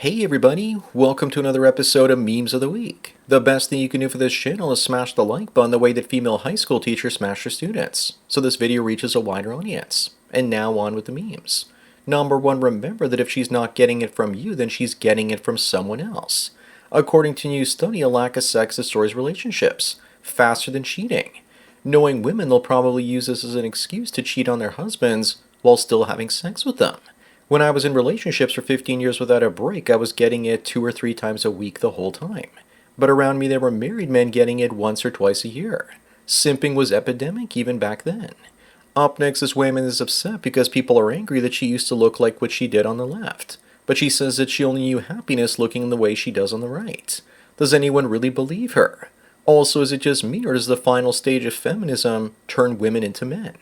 Hey everybody, welcome to another episode of Memes of the Week. The best thing you can do for this channel is smash the like button the way that female high school teachers smash their students, so this video reaches a wider audience. And now on with the memes. Number one, remember that if she's not getting it from you, then she's getting it from someone else. According to a new study, a lack of sex destroys relationships faster than cheating. Knowing women, they'll probably use this as an excuse to cheat on their husbands while still having sex with them. When I was in relationships for 15 years without a break, I was getting it 2 or 3 times a week the whole time. But around me there were married men getting it once or twice a year. Simping was epidemic even back then. Up next, this woman is upset because people are angry that she used to look like what she did on the left. But she says that she only knew happiness looking the way she does on the right. Does anyone really believe her? Also, is it just me, or does the final stage of feminism turn women into men?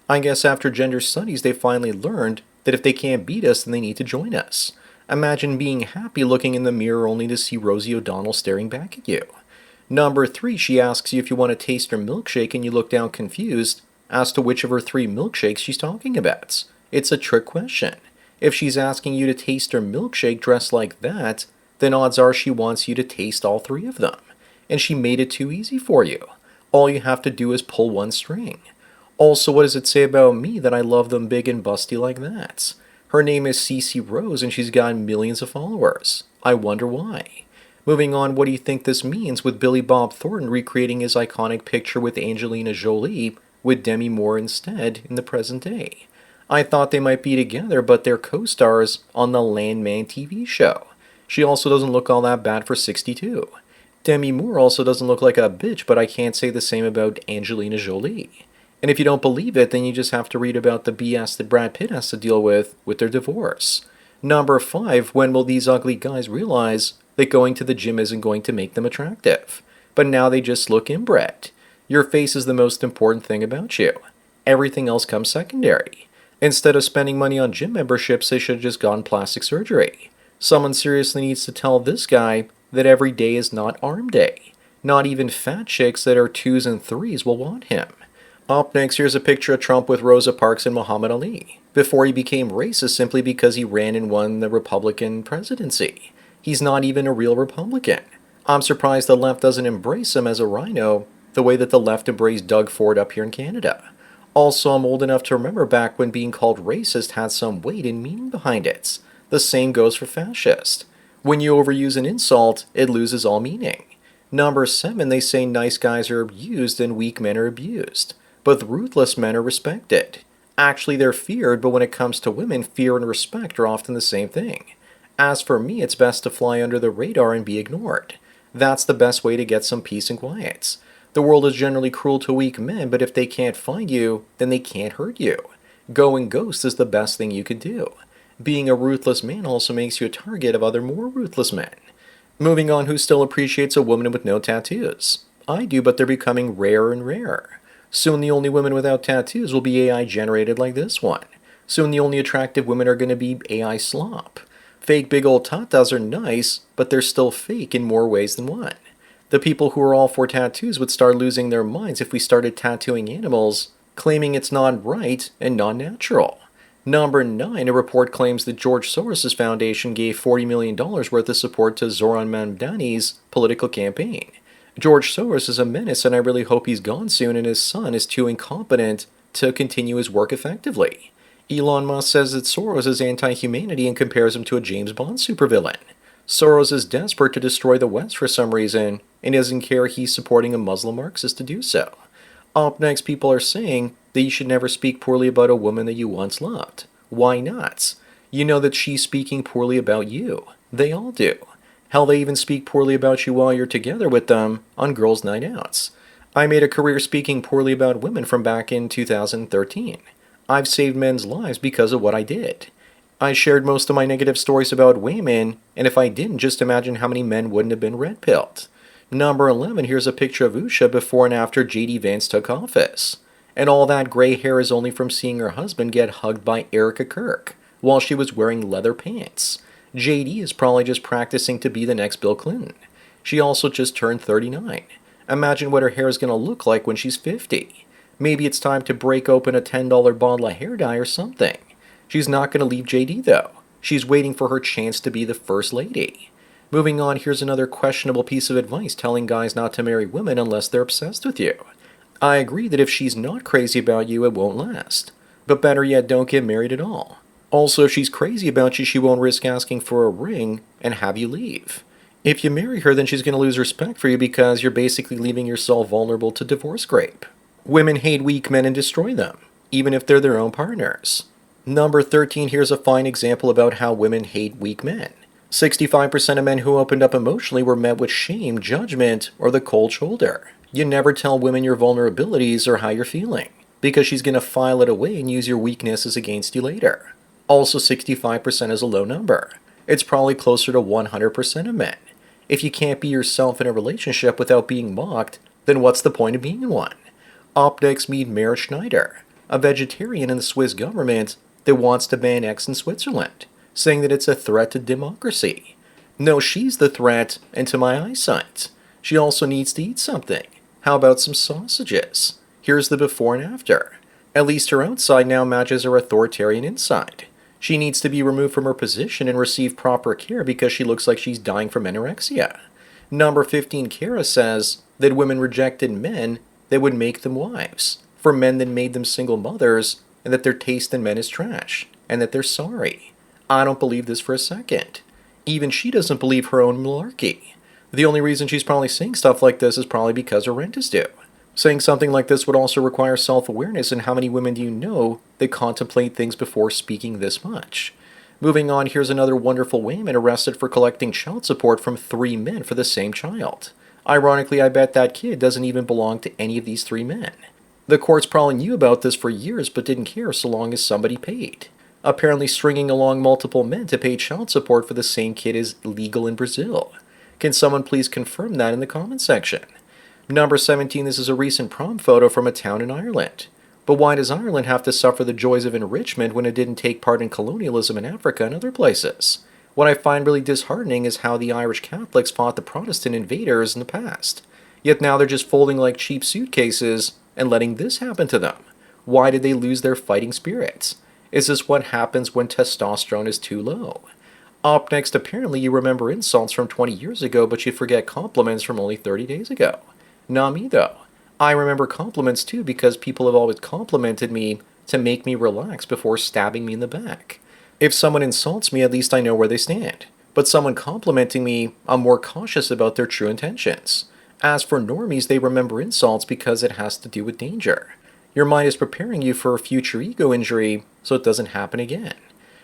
I guess after gender studies they finally learned that if they can't beat us, then they need to join us. Imagine being happy looking in the mirror only to see Rosie O'Donnell staring back at you. Number 3, she asks you if you want to taste her milkshake and you look down confused as to which of her 3 milkshakes she's talking about. It's a trick question. If she's asking you to taste her milkshake dressed like that, then odds are she wants you to taste all 3 of them. And she made it too easy for you. All you have to do is pull one string. Also, what does it say about me that I love them big and busty like that? Her name is Cece Rose and she's got millions of followers. I wonder why. Moving on, what do you think this means with Billy Bob Thornton recreating his iconic picture with Angelina Jolie with Demi Moore instead in the present day? I thought they might be together, but they're co-stars on the Landman TV show. She also doesn't look all that bad for 62. Demi Moore also doesn't look like a bitch, but I can't say the same about Angelina Jolie. And if you don't believe it, then you just have to read about the BS that Brad Pitt has to deal with their divorce. Number 5, when will these ugly guys realize that going to the gym isn't going to make them attractive? But now they just look inbred. Your face is the most important thing about you. Everything else comes secondary. Instead of spending money on gym memberships, they should have just gone plastic surgery. Someone seriously needs to tell this guy that every day is not arm day. Not even fat chicks that are 2s and 3s will want him. Up next, here's a picture of Trump with Rosa Parks and Muhammad Ali, before he became racist simply because he ran and won the Republican presidency. He's not even a real Republican. I'm surprised the left doesn't embrace him as a rhino the way that the left embraced Doug Ford up here in Canada. Also, I'm old enough to remember back when being called racist had some weight and meaning behind it. The same goes for fascist. When you overuse an insult, it loses all meaning. Number 7, they say nice guys are abused and weak men are abused. But ruthless men are respected. Actually, they're feared, but when it comes to women, fear and respect are often the same thing. As for me, it's best to fly under the radar and be ignored. That's the best way to get some peace and quiet. The world is generally cruel to weak men, but if they can't find you, then they can't hurt you. Going ghost is the best thing you could do. Being a ruthless man also makes you a target of other more ruthless men. Moving on, who still appreciates a woman with no tattoos? I do, but they're becoming rarer and rarer. Soon the only women without tattoos will be AI generated like this one. Soon the only attractive women are going to be AI slop. Fake big old tatas are nice, but they're still fake in more ways than one. The people who are all for tattoos would start losing their minds if we started tattooing animals, claiming it's not right and non-natural. Number 9, a report claims that George Soros' foundation gave $40 million worth of support to Zoran Mamdani's political campaign. George Soros is a menace, and I really hope he's gone soon and his son is too incompetent to continue his work effectively. Elon Musk says that Soros is anti-humanity and compares him to a James Bond supervillain. Soros is desperate to destroy the West for some reason, and doesn't care he's supporting a Muslim Marxist to do so. Up next, people are saying that you should never speak poorly about a woman that you once loved. Why not? You know that she's speaking poorly about you. They all do. Hell, they even speak poorly about you while you're together with them on girls' night outs. I made a career speaking poorly about women from back in 2013. I've saved men's lives because of what I did. I shared most of my negative stories about women, and if I didn't, just imagine how many men wouldn't have been red-pilled. Number 11, here's a picture of Usha before and after J.D. Vance took office. And all that gray hair is only from seeing her husband get hugged by Erica Kirk while she was wearing leather pants. JD is probably just practicing to be the next Bill Clinton. She also just turned 39. Imagine what her hair is going to look like when she's 50. Maybe it's time to break open a $10 bottle of hair dye or something. She's not going to leave JD though. She's waiting for her chance to be the first lady. Moving on, here's another questionable piece of advice telling guys not to marry women unless they're obsessed with you. I agree that if she's not crazy about you, it won't last. But better yet, don't get married at all. Also, if she's crazy about you, she won't risk asking for a ring and have you leave. If you marry her, then she's going to lose respect for you because you're basically leaving yourself vulnerable to divorce grape. Women hate weak men and destroy them, even if they're their own partners. Number 13, here's a fine example about how women hate weak men. 65% of men who opened up emotionally were met with shame, judgment, or the cold shoulder. You never tell women your vulnerabilities or how you're feeling, because she's going to file it away and use your weaknesses against you later. Also, 65% is a low number. It's probably closer to 100% of men. If you can't be yourself in a relationship without being mocked, then what's the point of being in one? Up next, meet Merit Schneider, a vegetarian in the Swiss government that wants to ban X in Switzerland, saying that it's a threat to democracy. No, she's the threat, and to my eyesight. She also needs to eat something. How about some sausages? Here's the before and after. At least her outside now matches her authoritarian inside. She needs to be removed from her position and receive proper care because she looks like she's dying from anorexia. Number 15, Kara says that women rejected men that would make them wives, for men that made them single mothers, and that their taste in men is trash, and that they're sorry. I don't believe this for a second. Even she doesn't believe her own malarkey. The only reason she's probably saying stuff like this is probably because her rent is due. Saying something like this would also require self-awareness, and how many women do you know that contemplate things before speaking this much? Moving on, here's another wonderful woman arrested for collecting child support from 3 men for the same child. Ironically, I bet that kid doesn't even belong to any of these 3 men. The courts probably knew about this for years but didn't care so long as somebody paid. Apparently, stringing along multiple men to pay child support for the same kid is legal in Brazil. Can someone please confirm that in the comment section? Number 17, this is a recent prom photo from a town in Ireland. But why does Ireland have to suffer the joys of enrichment when it didn't take part in colonialism in Africa and other places? What I find really disheartening is how the Irish Catholics fought the Protestant invaders in the past. Yet now they're just folding like cheap suitcases and letting this happen to them. Why did they lose their fighting spirits? Is this what happens when testosterone is too low? Up next, apparently you remember insults from 20 years ago, but you forget compliments from only 30 days ago. Not me, though. I remember compliments, too, because people have always complimented me to make me relax before stabbing me in the back. If someone insults me, at least I know where they stand. But someone complimenting me, I'm more cautious about their true intentions. As for normies, they remember insults because it has to do with danger. Your mind is preparing you for a future ego injury so it doesn't happen again.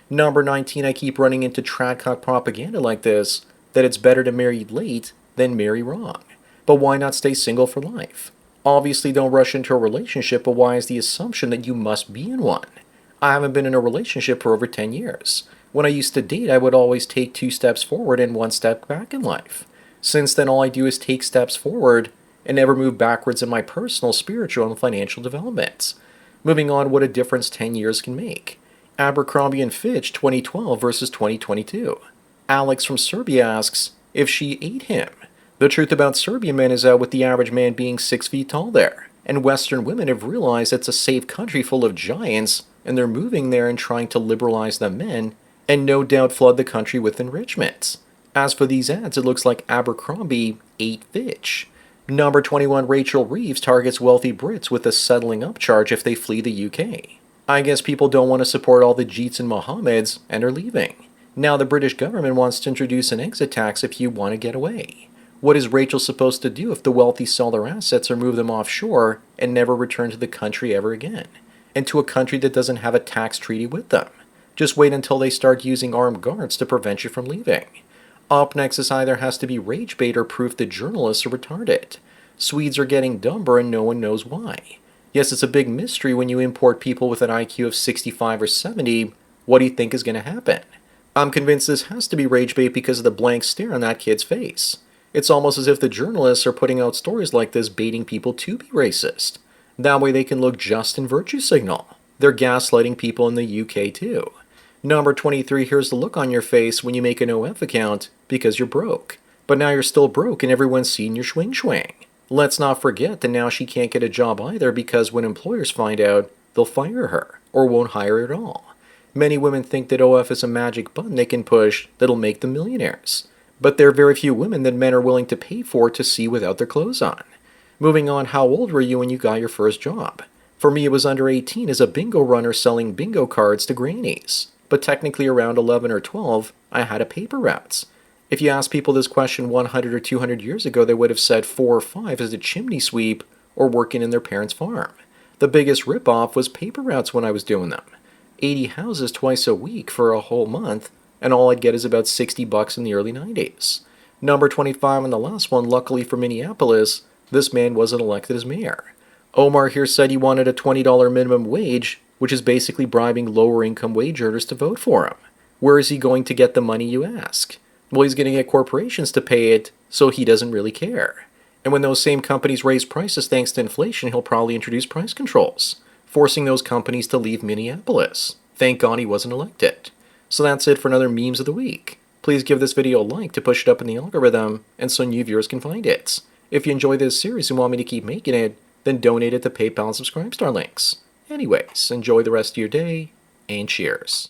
Number 19, I keep running into tradcock propaganda like this, that it's better to marry late than marry wrong. But why not stay single for life? Obviously don't rush into a relationship, but why is the assumption that you must be in one? I haven't been in a relationship for over 10 years. When I used to date, I would always take 2 steps forward and 1 step back in life. Since then, all I do is take steps forward and never move backwards in my personal, spiritual, and financial developments. Moving on, what a difference 10 years can make. Abercrombie & Fitch 2012 versus 2022. Alex from Serbia asks if she ate him. The truth about Serbian men is out with the average man being 6 feet tall there, and Western women have realized it's a safe country full of giants, and they're moving there and trying to liberalize the men, and no doubt flood the country with enrichments. As for these ads, it looks like Abercrombie ate Fitch. Number 21, Rachel Reeves targets wealthy Brits with a settling up charge if they flee the UK. I guess people don't want to support all the Jeets and Mohammeds and are leaving. Now the British government wants to introduce an exit tax if you want to get away. What is Rachel supposed to do if the wealthy sell their assets or move them offshore and never return to the country ever again? And to a country that doesn't have a tax treaty with them? Just wait until they start using armed guards to prevent you from leaving. Up next is either has to be rage bait or proof that journalists are retarded. Swedes are getting dumber and no one knows why. Yes, it's a big mystery when you import people with an IQ of 65 or 70. What do you think is going to happen? I'm convinced this has to be rage bait because of the blank stare on that kid's face. It's almost as if the journalists are putting out stories like this baiting people to be racist. That way they can look just and virtue signal. They're gaslighting people in the UK too. Number 23, here's the look on your face when you make an OF account because you're broke. But now you're still broke and everyone's seen your swing. Let's not forget that now she can't get a job either because when employers find out, they'll fire her or won't hire her at all. Many women think that OF is a magic button they can push that'll make them millionaires. But there are very few women that men are willing to pay for to see without their clothes on. Moving on, how old were you when you got your first job? For me, it was under 18 as a bingo runner selling bingo cards to grannies. But technically around 11 or 12, I had a paper routes. If you asked people this question 100 or 200 years ago, they would have said 4 or 5 as a chimney sweep or working in their parents' farm. The biggest ripoff was paper routes when I was doing them. 80 houses twice a week for a whole month, and all I'd get is about $60 in the early 90s. Number 25 on the last one, luckily for Minneapolis, this man wasn't elected as mayor. Omar here said he wanted a $20 minimum wage, which is basically bribing lower income wage earners to vote for him. Where is he going to get the money, you ask? Well, he's going to get corporations to pay it, so he doesn't really care. And when those same companies raise prices thanks to inflation, he'll probably introduce price controls, forcing those companies to leave Minneapolis. Thank God he wasn't elected. So that's it for another Memes of the Week. Please give this video a like to push it up in the algorithm and so new viewers can find it. If you enjoy this series and want me to keep making it, then donate it to PayPal and Subscribestar links. Anyways, enjoy the rest of your day, and cheers.